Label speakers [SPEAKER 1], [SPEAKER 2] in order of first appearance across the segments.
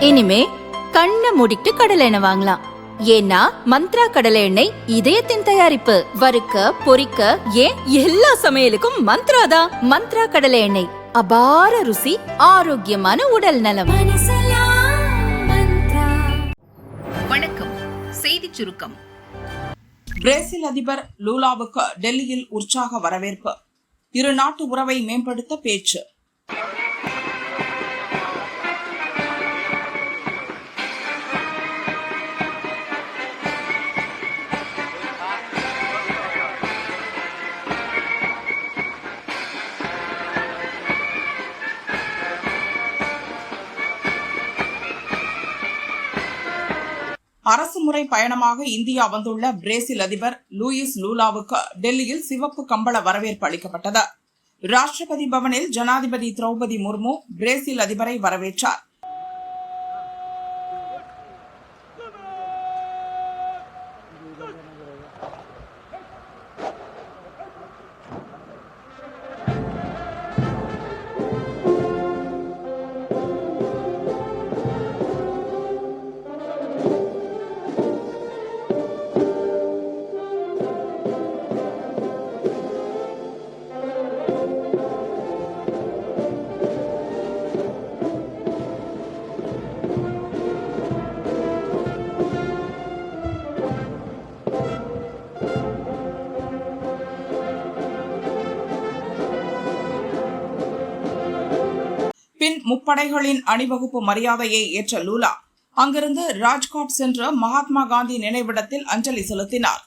[SPEAKER 1] இனிமே கண்ணை மூடிட்டு கடலை எண்ணெய் வாங்கலாம். ஏன்னா மந்த்ரா கடலை எண்ணெய் இதயத்தின் தயாரிப்பு. வறுக்க பொரிக்க ஏன் எல்லா சமையலுக்கும் மந்த்ரா தான். மந்த்ரா கடலை எண்ணெய், அபார ருசி, ஆரோக்கியமான உடல் நலம்.
[SPEAKER 2] வணக்கம். செய்திச் சுருக்கம்.
[SPEAKER 3] பிரேசில் அதிபர் லூலாவுக்கு டெல்லியில் உற்சாக வரவேற்பு. இரு நாட்டு உறவை மேம்படுத்த பேச்சு. அரசுமுறை பயணமாக இந்தியா வந்துள்ள பிரேசில் அதிபர் லூயிஸ் லூலாவுக்கு டெல்லியில் சிவப்பு கம்பள வரவேற்பு அளிக்கப்பட்டது. ராஷ்டிரபதி பவனில் ஜனாதிபதி திரௌபதி முர்மு பிரேசில் அதிபரை வரவேற்றார். பின் முப்படைகளின் அணிவகுப்பு மரியாதையை ஏற்ற லூலா அங்கிருந்து ராஜ்காட் சென்று மகாத்மா காந்தி நினைவிடத்தில் அஞ்சலி செலுத்தினார்.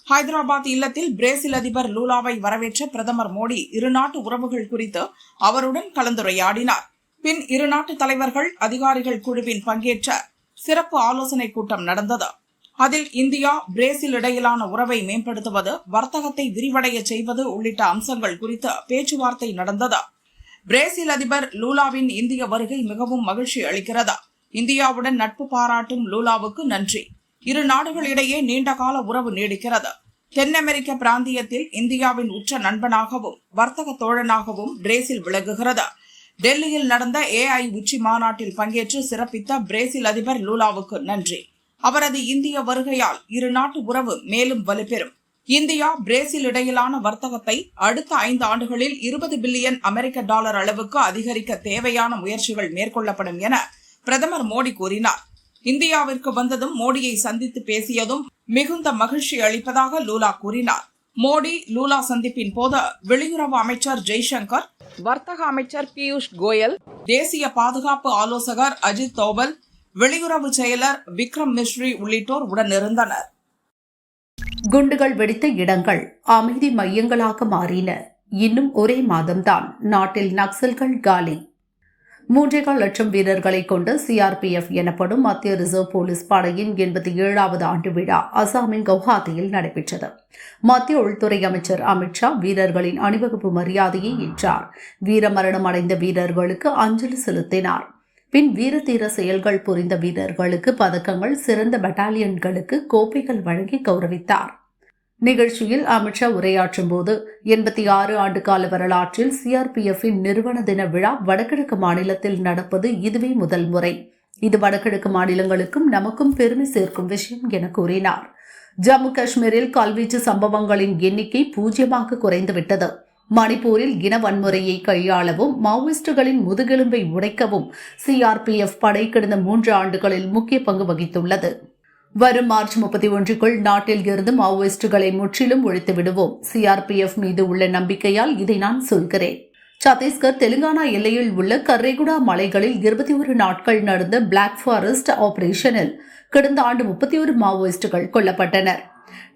[SPEAKER 3] ஹைதராபாத் இல்லத்தில் பிரேசில் அதிபர் லூலாவை வரவேற்ற பிரதமர் மோடி இருநாட்டு உறவுகள் குறித்து அவருடன் கலந்துரையாடினார். பின் இருநாட்டு தலைவர்கள் அதிகாரிகள் குழுவின் பங்கேற்ற சிறப்பு ஆலோசனை கூட்டம் நடந்தது. அதில் இந்தியா பிரேசில் இடையிலான உறவை மேம்படுத்துவது, வர்த்தகத்தை விரிவடைய செய்வது உள்ளிட்ட அம்சங்கள் குறித்து பேச்சுவார்த்தை நடந்தது. பிரேசில் அதிபர் லூலாவின் இந்திய வருகை மிகவும் மகிழ்ச்சி அளிக்கிறது. இந்தியாவுடன் நட்பு பாராட்டும் லூலாவுக்கு நன்றி. இரு நாடுகளிடையே நீண்டகால உறவு நீடிக்கிறது. தென் அமெரிக்க பிராந்தியத்தில் இந்தியாவின் உற்ற நண்பனாகவும் வர்த்தக தோழனாகவும் பிரேசில் விளங்குகிறது. டெல்லியில் நடந்த AI உச்சி மாநாட்டில் பங்கேற்று சிறப்பித்த பிரேசில் அதிபர் லூலாவுக்கு நன்றி. அவரது இந்திய வருகையால் இரு நாட்டு உறவு மேலும் வலுப்பெறும். இந்தியா பிரேசில் இடையிலான வர்த்தகத்தை அடுத்த 5 ஆண்டுகளில் $20 பில்லியன் அளவுக்கு அதிகரிக்க தேவையான முயற்சிகள் மேற்கொள்ளப்படும் என பிரதமர் மோடி கூறினார். இந்தியாவிற்கு வந்ததும் மோடியை சந்தித்து பேசியதும் மிகுந்த மகிழ்ச்சி அளிப்பதாக லூலா கூறினார். மோடி லூலா சந்திப்பின் போது வெளியுறவு அமைச்சர் ஜெய்சங்கர், வர்த்தக அமைச்சர் பியூஷ் கோயல், தேசிய பாதுகாப்பு ஆலோசகர் அஜித் தோவல், வெளியுறவு செயலர் விக்ரம் மிஸ்ரி உள்ளிட்டோர் உடனிருந்தனர்.
[SPEAKER 4] குண்டுகள் வெடித்த இடங்கள் அமைதி மையங்களாக மாறின. இன்னும் ஒரே மாதம்தான் நாட்டில் நக்சல்கள் காலி. 3.25 லட்சம் வீரர்களை கொண்ட CRPF எனப்படும் மத்திய ரிசர்வ் போலீஸ் படையின் 87வது ஆண்டு விழா அசாமின் கவுஹாத்தியில் நடைபெற்றது. மத்திய உள்துறை அமைச்சர் அமித்ஷா வீரர்களின் அணிவகுப்பு மரியாதையை ஏற்றார். வீரமரணம் அடைந்த வீரர்களுக்கு அஞ்சலி செலுத்தினார். பின் வீரதீர செயல்கள் புரிந்த வீரர்களுக்கு பதக்கங்கள், சிறந்த பட்டாலியன்களுக்கு கோப்பைகள் வழங்கி கௌரவித்தார். நிகழ்ச்சியில் அமித்ஷா உரையாற்றும் போது 86 ஆண்டு கால வரலாற்றில் CRPFின் நிறுவன தின விழா வடகிழக்கு மாநிலத்தில் நடப்பது இதுவே முதல் முறை. இது வடகிழக்கு மாநிலங்களுக்கும் நமக்கும் பெருமை சேர்க்கும் விஷயம் என கூறினார். ஜம்மு காஷ்மீரில் கல்வீச்சு சம்பவங்களின் எண்ணிக்கை 0 குறைந்துவிட்டது. மணிப்பூரில் இன வன்முறையை கையாளவும் மாவோயிஸ்டுகளின் முதுகெலும்பை உடைக்கவும் CRPF படை கடந்த 3 ஆண்டுகளில் முக்கிய பங்கு வகித்துள்ளது. வரும் மார்ச் 31க்குள் நாட்டில் இருந்து மாவோயிஸ்டுகளை முற்றிலும் ஒழித்து விடுவோம். CRPF மீது உள்ள நம்பிக்கையால் இதை நான் சொல்கிறேன். சத்தீஸ்கர் தெலுங்கானா எல்லையில் உள்ள கர்ரேகுடா மலைகளில் 21 நாட்கள் நடந்த பிளாக் ஃபாரஸ்ட் ஆபரேஷனில் கடந்த ஆண்டு 31 மாவோயிஸ்டுகள் கொல்லப்பட்டனர்.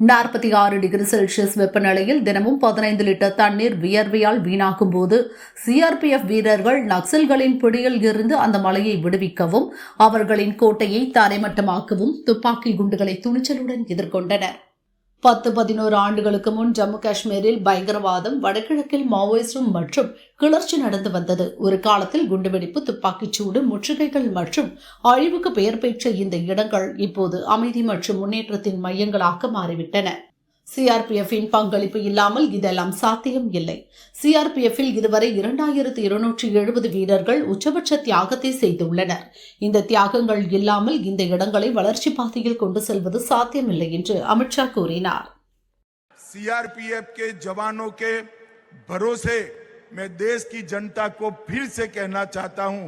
[SPEAKER 4] 46 டிகிரி செல்சியஸ் வெப்பநிலையில் தினமும் 15 லிட்டர் தண்ணீர் வியர்வையால் வீணாகும் போது CRPF வீரர்கள் நக்சல்களின் பிடியில் இருந்து அந்த மலையை விடுவிக்கவும் அவர்களின் கோட்டையை தரைமட்டமாக்கவும் துப்பாக்கி குண்டுகளை துணிச்சலுடன் எதிர்கொண்டனர். 10-11 ஆண்டுகளுக்கு முன் ஜம்மு காஷ்மீரில் பயங்கரவாதம், வடகிழக்கில் மாவோயிசம் மற்றும் கிளர்ச்சி நடந்து வந்தது. ஒரு காலத்தில் குண்டுவெடிப்பு, துப்பாக்கிச்சூடு, முற்றுகைகள் மற்றும் அழிவுக்கு பெயர் பெற்ற இந்த இடங்கள் இப்போது அமைதி மற்றும் முன்னேற்றத்தின் மையங்களாக மாறிவிட்டன. சிஆர்பிஎஃப்பின் பங்களிப்பு இல்லாமல் இதெல்லாம் சாத்தியம் இல்லை. சிஆர்பிஎஃப்பில் இதுவரை 2270 வீரர்கள் உச்சபட்ச தியாகத்தை செய்துள்ளனர். இந்த தியாகங்கள் இல்லாமல் இந்த இடங்களை வளர்ச்சி பாதையில் கொண்டு செல்வது சாத்தியமில்லை என்று அமித்ஷா கூறினார்.
[SPEAKER 5] सीआरपीएफ के जवानों के भरोसे मैं देश की जनता को फिर से कहना चाहता हूं,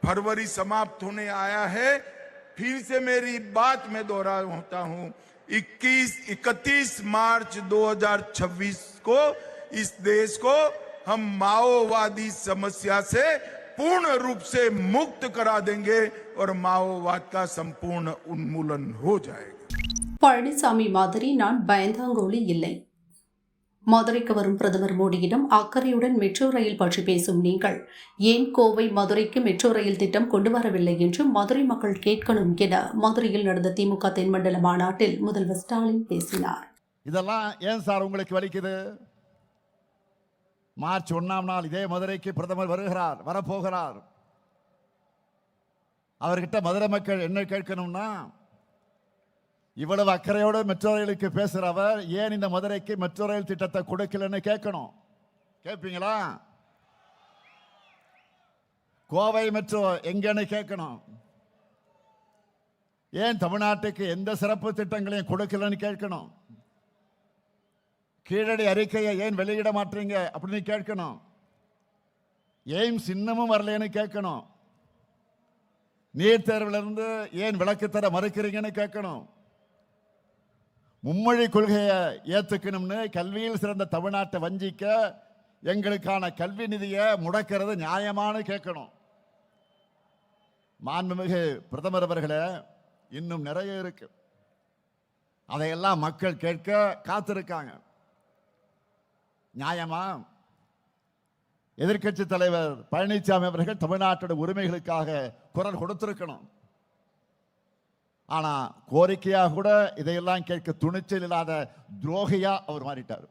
[SPEAKER 5] फरवरी समाप्त होने आया है, फिर से मेरी बात में दोहराता हूं, 31 मार्च 2026 को इस देश को हम माओवादी समस्या से पूर्ण रूप से मुक्त करा देंगे और माओवाद का संपूर्ण उन्मूलन हो जाएगा.
[SPEAKER 4] பழனிசாமி மாதிரி நான் பயந்தாங்கோலி இல்லை. மதுரைக்கு வரும் பிரதமர் மோடியிடம் அக்கறையுடன் மெட்ரோ ரயில் பற்றி பேசும் நீங்கள் ஏன் கோவை மதுரைக்கு மெட்ரோ ரயில் திட்டம் கொண்டு வரவில்லை என்று மதுரை மக்கள் கேட்கணும் என மதுரையில் நடந்த திமுக தென்மண்டல மாநாட்டில் முதல்வர் ஸ்டாலின் பேசினார்.
[SPEAKER 6] இதெல்லாம் ஏன் சார் உங்களுக்கு வலிக்குது? மார்ச் 1ஆம் நாள் இதே மதுரைக்கு பிரதமர் வரப்போகிறார். அவர்கிட்ட மதுரை மக்கள் என்ன கேட்கணும்னா, இவ்வளவு அக்கறையோடு மெட்ரோ ரயிலுக்கு பேசுறவர் ஏன் இந்த மதுரைக்கு மெட்ரோ ரயில் திட்டத்தை கொடுக்கலன்னு கேட்கணும். கேட்பீங்களா? கோவை மெட்ரோ எங்கன்னு கேட்கணும். ஏன் தமிழ்நாட்டுக்கு எந்த சிறப்பு திட்டங்களையும் கொடுக்கலன்னு கேட்கணும். கீழடி அறிக்கையை ஏன் வெளியிட மாட்டீங்க அப்படின்னு கேட்கணும். எய்ம்ஸ் இன்னமும் வரலன்னு கேட்கணும். நீட் தேர்விலிருந்து ஏன் விலக்கு தர மறுக்கிறீங்கன்னு கேட்கணும். மும்மொழி கொள்கையை ஏத்துக்கணும்னு கல்வியில் சிறந்த தமிழ்நாட்டை வஞ்சிக்க எங்களுக்கான கல்வி நிதியை முடக்கிறது நியாயமானு கேட்கணும். மாண்புமிகு பிரதமர் அவர்களே, இன்னும் நிறைய இருக்கு. அதையெல்லாம் மக்கள் கேட்க காத்திருக்காங்க. நியாயமா? எதிர்க்கட்சி தலைவர் பழனிசாமி அவர்கள் தமிழ்நாட்டோட உரிமைகளுக்காக குரல் கொடுத்திருக்கணும். ஆனா கோரிக்கையா கூட இதையெல்லாம் கேட்க துணிச்சல் இல்லாத துரோகியா அவர் மாறிட்டார்.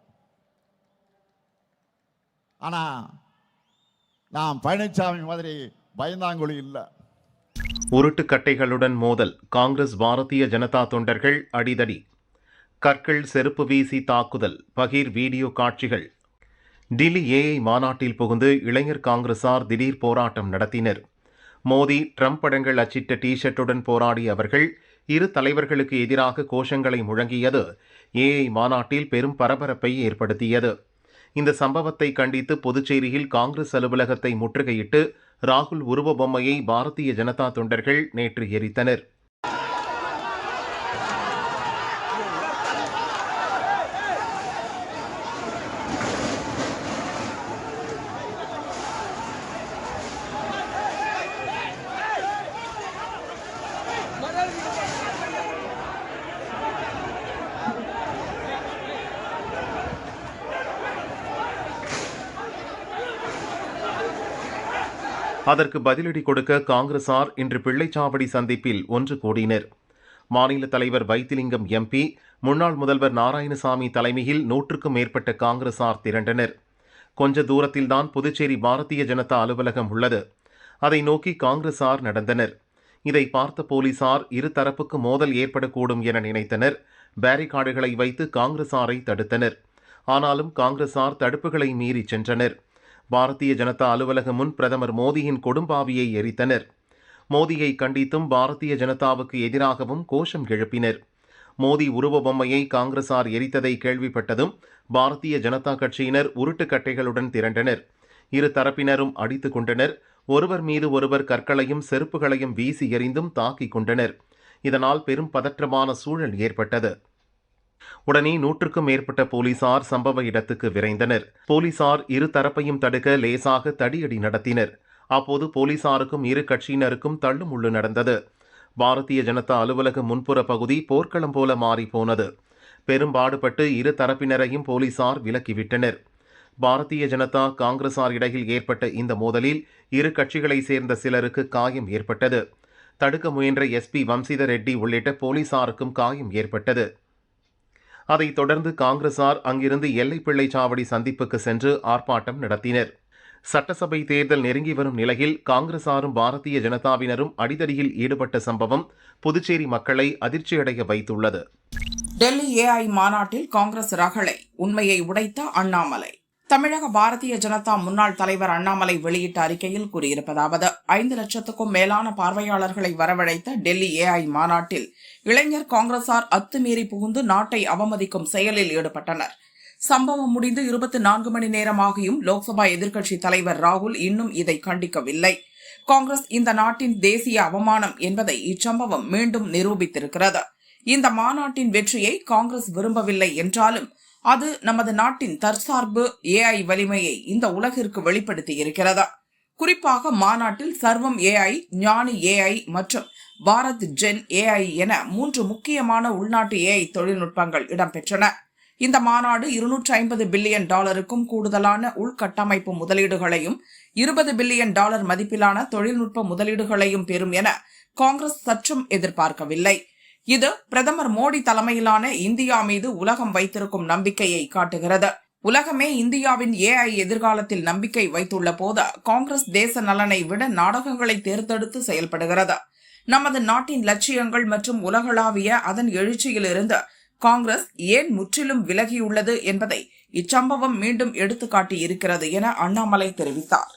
[SPEAKER 6] ஆனா நாம் பழனிசாமி மாதிரி பயந்தாங்குழி இல்லை.
[SPEAKER 7] உருட்டுக்கட்டைகளுடன் மோதல், காங்கிரஸ் பாரதிய ஜனதா தொண்டர்கள் அடிதடி, கற்கள் செருப்பு வீசி தாக்குதல், பகீர் வீடியோ காட்சிகள். டில்லி ஏஐ மாநாட்டில் புகுந்து இளைஞர் காங்கிரசார் திடீர் போராட்டம் நடத்தினர். மோடி ட்ரம்ப் படங்கள் அச்சிட்ட டி-ஷர்ட்டுடன் போராடிய அவர்கள் இரு தலைவர்களுக்கு எதிராக கோஷங்களை முழங்கியது ஏஐ மாநாட்டில் பெரும் பரபரப்பை ஏற்படுத்தியது. இந்த சம்பவத்தை கண்டித்து புதுச்சேரியில் காங்கிரஸ் அலுவலகத்தை முற்றுகையிட்டு ராகுல் உருவ பொம்மையை பாரதிய ஜனதா தொண்டர்கள் நேற்று எரித்தனர். அதற்கு பதிலடி கொடுக்க காங்கிரசார் இன்று பிள்ளைச்சாவடி சந்திப்பில் ஒன்று கூடினர். மாநில தலைவர் வைத்திலிங்கம் எம்பி, முன்னாள் முதல்வர் நாராயணசாமி தலைமையில் 100க்கும் மேற்பட்ட காங்கிரசார் திரண்டனர். கொஞ்ச தூரத்தில்தான் புதுச்சேரி பாரதிய ஜனதா அலுவலகம் உள்ளது. அதை நோக்கி காங்கிரசார் நடந்தனர். இதை பார்த்த போலீசார் இருதரப்புக்கு மோதல் ஏற்படக்கூடும் என நினைத்தனர். பேரிகார்டுகளை வைத்து காங்கிரசாரை தடுத்தனர். ஆனாலும் காங்கிரசார் தடுப்புகளை மீறி சென்றனர். பாரதிய ஜனதா அலுவலகம் முன் பிரதமர் மோடியின் கொடும்பாவியை எரித்தனர். மோடியை கண்டித்தும் பாரதிய ஜனதாவுக்கு எதிராகவும் கோஷம் எழுப்பினர். மோடி உருவ பொம்மையை காங்கிரசார் எரித்ததை கேள்விப்பட்டதும் பாரதிய ஜனதா கட்சியினர் உருட்டுக்கட்டைகளுடன் திரண்டனர். இரு தரப்பினரும் அடித்துக் கொண்டனர். ஒருவர் மீது ஒருவர் கற்களையும் செருப்புகளையும் வீசி எறிந்தும் தாக்கிக் கொண்டனர். இதனால் பெரும் பதற்றமான சூழல் ஏற்பட்டது. உடனே 100க்கும் மேற்பட்ட போலீசார் சம்பவ இடத்துக்கு விரைந்தனர். போலீசார் இரு தரப்பையும் தடுக்க லேசாக தடியடி நடத்தினர். அப்போது போலீசாருக்கும் இரு கட்சியினருக்கும் தள்ளுமுள்ளு நடந்தது. பாரதிய ஜனதா அலுவலக முன்புற பகுதி போர்க்களம் போல மாறிப்போனது. பெரும்பாடுபட்டு இரு தரப்பினரையும் போலீசார் விலக்கிவிட்டனர். பாரதிய ஜனதா காங்கிரசார் இடையில் ஏற்பட்ட இந்த மோதலில் இரு கட்சிகளை சேர்ந்த சிலருக்கு காயம் ஏற்பட்டது. தடுக்க முயன்ற எஸ்பி வம்சிதர் ரெட்டி உள்ளிட்ட போலீசாருக்கும் காயம் ஏற்பட்டது. அதைத் தொடர்ந்து காங்கிரசார் அங்கிருந்து எல்லை பிள்ளைச்சாவடி சந்திப்புக்கு சென்று ஆர்ப்பாட்டம் நடத்தினர். சட்டசபை தேர்தல் நெருங்கி வரும் நிலையில் காங்கிரசாரும் பாரதிய ஜனதாவினரும் அடிதடியில் ஈடுபட்ட சம்பவம் புதுச்சேரி மக்களை அதிர்ச்சியடைய வைத்துள்ளது.
[SPEAKER 3] டெல்லி ஏஐ மாநாட்டில் காங்கிரஸ் ரகளை உண்மையை உடைத்த அண்ணாமலை. தமிழக பாரதிய ஜனதா முன்னாள் தலைவர் அண்ணாமலை வெளியிட்ட அறிக்கையில் கூறியிருப்பதாவது: 5 லட்சத்துக்கும் மேலான பார்வையாளர்களை வரவழைத்த டெல்லி ஏஐ மாநாட்டில் இளைஞர் காங்கிரசார் அத்துமீறி புகுந்து நாட்டை அவமதிக்கும் செயலில் ஈடுபட்டனர். சம்பவம் முடிந்து 24 மணி நேரமாகியும் லோக்சபா எதிர்க்கட்சித் தலைவர் ராகுல் இன்னும் இதை கண்டிக்கவில்லை. காங்கிரஸ் இந்த நாட்டின் தேசிய அவமானம் என்பதை இச்சம்பவம் மீண்டும் நிரூபித்திருக்கிறது. இந்த மாநாட்டின் வெற்றியை காங்கிரஸ் விரும்பவில்லை என்றாலும் அது நமது நாட்டின் தற்சார்பு ஏஐ வலிமையை இந்த உலகிற்கு வெளிப்படுத்தியிருக்கிறது. குறிப்பாக மாநாட்டில் சர்வம் ஏஐ, ஞானி ஏஐ மற்றும் பாரத் ஜென் ஏஐ என 3 முக்கியமான உள்நாட்டு ஏஐ தொழில்நுட்பங்கள் இடம்பெற்றன. இந்த மாநாடு $250 பில்லியன் கூடுதலான உள்கட்டமைப்பு முதலீடுகளையும் $20 பில்லியன் மதிப்பிலான தொழில்நுட்ப முதலீடுகளையும் பெறும் என காங்கிரஸ் சற்றும் எதிர்பார்க்கவில்லை. இது பிரதமர் மோடி தலைமையிலான இந்தியா மீது உலகம் வைத்திருக்கும் நம்பிக்கையை காட்டுகிறது. உலகமே இந்தியாவின் ஏஐ எதிர்காலத்தில் நம்பிக்கை வைத்துள்ள போது காங்கிரஸ் தேச நலனை விட நாடகங்களை தேர்ந்தெடுத்து செயல்படுகிறது. நமது நாட்டின் லட்சியங்கள் மற்றும் உலகளாவிய அதன் எழுச்சியிலிருந்து காங்கிரஸ் ஏன் முற்றிலும் விலகியுள்ளது என்பதை இச்சம்பவம் மீண்டும் எடுத்துக்காட்டியிருக்கிறது என அண்ணாமலை தெரிவித்தார்.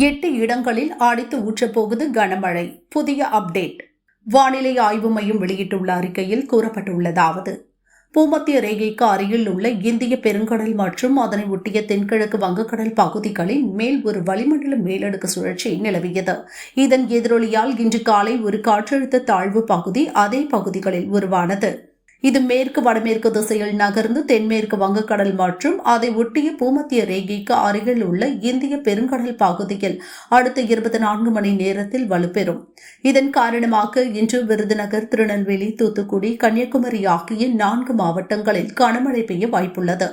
[SPEAKER 4] 8 இடங்களில் அடித்து ஊற்றப்போகுது கனமழை. புதிய அப்டேட். வானிலை ஆய்வு மையம் வெளியிட்டுள்ள அறிக்கையில் கூறப்பட்டுள்ளதாவது: பூமத்திய ரேகைக்கு அருகில் உள்ள இந்திய பெருங்கடல் மற்றும் அதனை ஒட்டிய தென்கிழக்கு வங்கக்கடல் பகுதிகளில் மேல் ஒரு வளிமண்டல மேலடுக்கு சுழற்சி நிலவியது. இதன் எதிரொலியால் இன்று காலை ஒரு காற்றழுத்த தாழ்வு பகுதி அதே பகுதிகளில் உருவானது. இது மேற்கு வடமேற்கு திசையில் நகர்ந்து தென்மேற்கு வங்கக்கடல் மற்றும் அதை ஒட்டிய பூமத்திய ரேகைக்கு அருகில் உள்ள இந்திய பெருங்கடல் பகுதியில் அடுத்த 24 மணி நேரத்தில் வலுப்பெறும். இதன் காரணமாக இன்று விருதுநகர், திருநெல்வேலி, தூத்துக்குடி, கன்னியாகுமரி ஆகிய 4 மாவட்டங்களில் கனமழை பெய்ய வாய்ப்புள்ளது.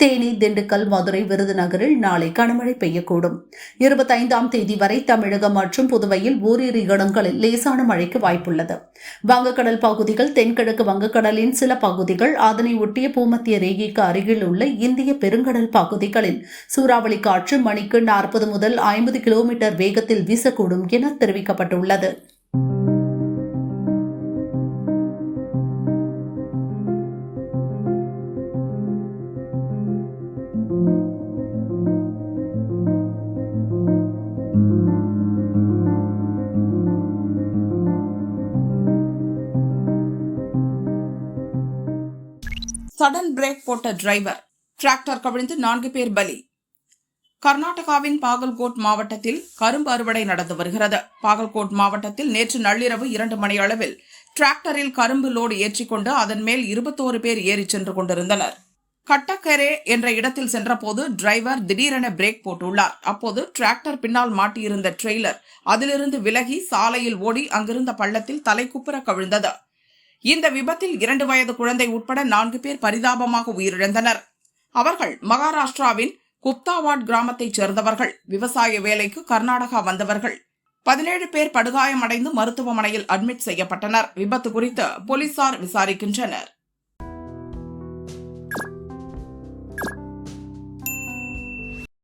[SPEAKER 4] தேனி, திண்டுக்கல், மதுரை, விருதுநகரில் நாளை கனமழை பெய்யக்கூடும். 25ஆம் தேதி வரை தமிழகம் மற்றும் புதுவையில் ஓரிரு இடங்களில் லேசான மழைக்கு வாய்ப்புள்ளது. வங்கக்கடல் பகுதிகள், தென்கிழக்கு வங்கக்கடலின் சில பகுதிகள், அதனை ஒட்டிய பூமத்திய ரேகைக்கு அருகில் உள்ள இந்திய பெருங்கடல் பகுதிகளில் சூறாவளி காற்று மணிக்கு 40 முதல் 50 கிலோமீட்டர் வேகத்தில் வீசக்கூடும் என தெரிவிக்கப்பட்டுள்ளது.
[SPEAKER 3] சடன் பிரேக் போட்ட டிரைவர், டிராக்டர் கவிழ்ந்து 4 பேர் பலி. கர்நாடகாவின் பாகல்கோட் மாவட்டத்தில் கரும்பு அறுவடை நடந்து வருகிறது. பாகல்கோட் மாவட்டத்தில் நேற்று நள்ளிரவு 2 மணி அளவில் டிராக்டரில் கரும்பு லோடு ஏற்றிக்கொண்டு அதன் மேல் 21 பேர் ஏறிச் சென்று கொண்டிருந்தனர். கட்டக்கரே என்ற இடத்தில் சென்றபோது டிரைவர் திடீரென பிரேக் போட்டுள்ளார். அப்போது டிராக்டர் பின்னால் மாட்டியிருந்த ட்ரெய்லர் அதிலிருந்து விலகி சாலையில் ஓடி அங்கிருந்த பள்ளத்தில் தலைக்குப்புற கவிழ்ந்தது. இந்த விபத்தில் 2 வயது குழந்தை உட்பட 4 பேர் பரிதாபமாக உயிரிழந்தனர். அவர்கள் மகாராஷ்டிராவின் குப்தாவாட் கிராமத்தைச் சேர்ந்தவர்கள். விவசாய வேலைக்கு கர்நாடகா வந்தவர்கள். 17 பேர் படுகாயமடைந்து மருத்துவமனையில் அட்மிட் செய்யப்பட்டனர். விபத்து குறித்து போலீசார் விசாரிக்கின்றனர்.